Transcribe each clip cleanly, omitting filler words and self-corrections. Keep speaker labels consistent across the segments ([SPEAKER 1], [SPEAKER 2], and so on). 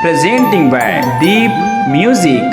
[SPEAKER 1] presenting by Deep Music.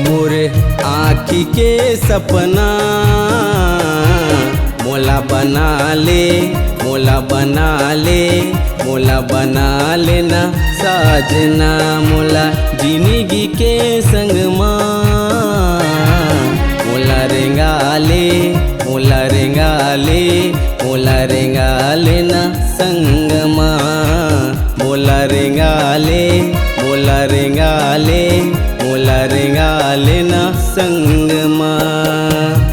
[SPEAKER 2] मोरे आँखी के सपना मोला बना ले, मोला बना ले, मोला बना लेना साजना। मोला जिंदगी के संग माँ मोला रेंगा ले, मोला रेंगा ले, मोला रेंगा लेना संग माँ। मोला रेंगा ले, मोला रेंगा ले, मोला रेंगा लेना संग माँ।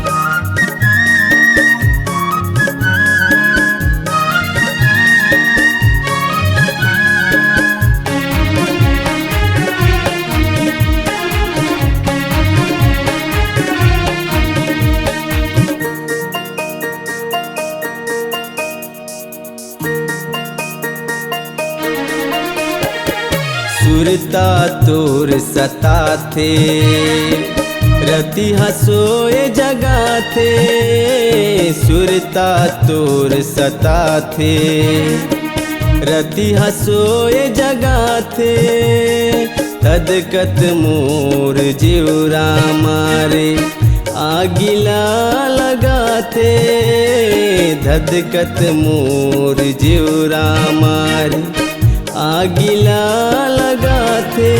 [SPEAKER 2] सुरता तोर सता थे, रति हसोए जगा थे। सुरता तोर सता थे, रति हसोए जगा थे। थदकत मोर जीवरा मारे आगिला लगाते। धदकत मोर जीवरा मारे आगिला लगाते।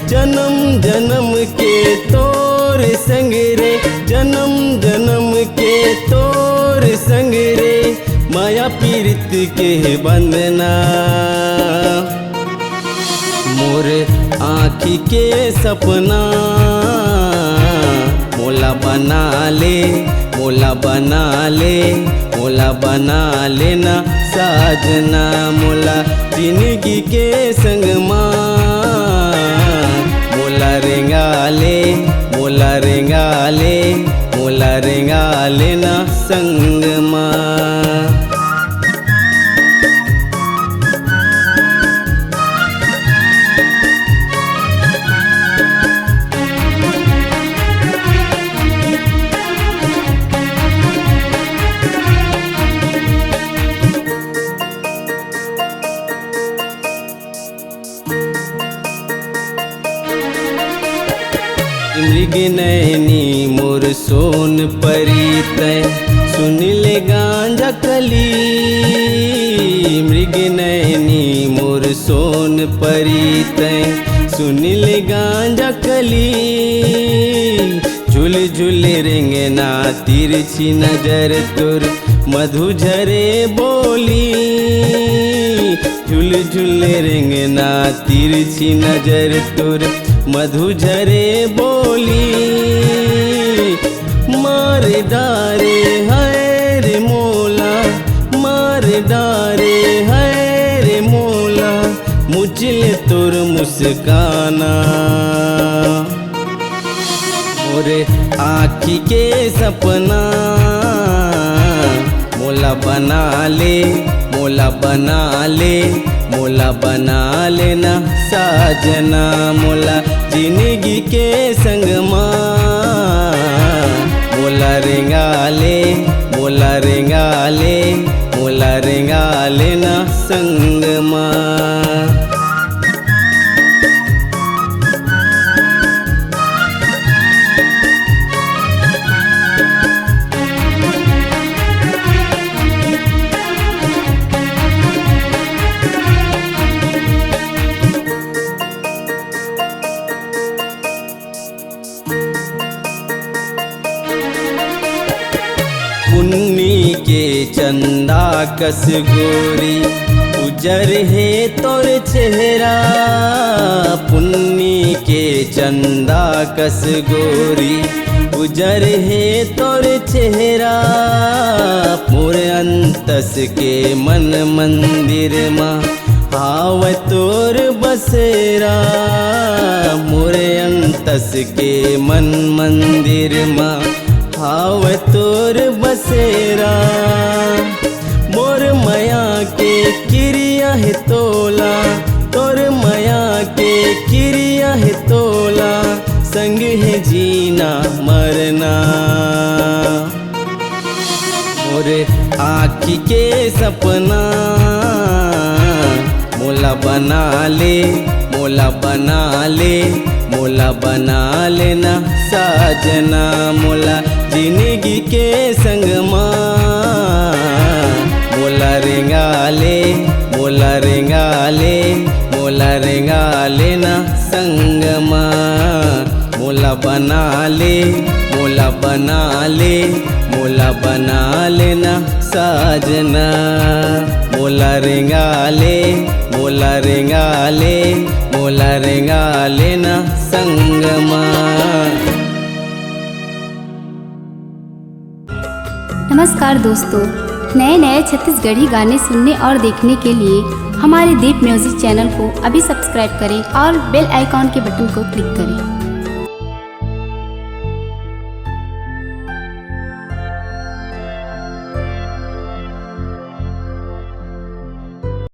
[SPEAKER 2] जन्म जन्म के तोर संग रे, जन्म जन्म के तोर संग रे। माया पीरित के बंधना मोर आँखी के सपना मोला बना ले, मोला बना ले, मोला बना लेना साजना। मोला जिंदगी के संग माँ मोला रेंगा ले, मोला रेंगा ले, मोला रेंगा लेना संग माँ। मृग नैनी मोर सोन परीत, सुन ले गांजा कली। मृग नैनी मोर सोन परीत, सुन ले गांजा कली। झूल झूल रेंगना तिरछी नजर तोर मधु झरे बोली। झूल झूल रेंगना तिरछी नजर तोर मधु झरे बोली। मार डारे है रे मोला, मार डारे है रे मोला। मुझले तोर मुस्काना मोरे आँखी के सपना मोला बना ले, मोला बना ले, मोला बना लेना साजना। मोला जिंदगी के संग माँ मोला रेंगा ले, मोला रेंगा ले, मोला रेंगा लेना संग माँ। पुन्नी के चंदा कस गोरी, उजर है तोर चेहरा। पुन्नी के चंदा कस गोरी, उजर है तोर चेहरा मोर अंतस के मन मंदिर माँ हाव तोर बसेरा मोर अंतस के मन मंदिर माँ हाव तोर बसेरा मोर माया के क्रिया है तोला तोर माया के क्रिया है तोला संग है जीना मरना मोरे आँखी के सपना मोला बना ले मोला बना ले मोला बना लेना साजना मोला जिंदगी के संग मोला रेंगा ले मोला रेंगा ले मोला रेंगा लेना संग मोला बना ले मोला बना ले मोला बना लेना साजना मोला रेंगा ले मोला रेंगा ले मोला रेंगा लेना संगमा।
[SPEAKER 3] नमस्कार दोस्तों, नए नए छत्तीसगढ़ी गाने सुनने और देखने के लिए हमारे दीप म्यूजिक चैनल को अभी सब्सक्राइब करें और बेल आइकॉन के बटन को क्लिक करें।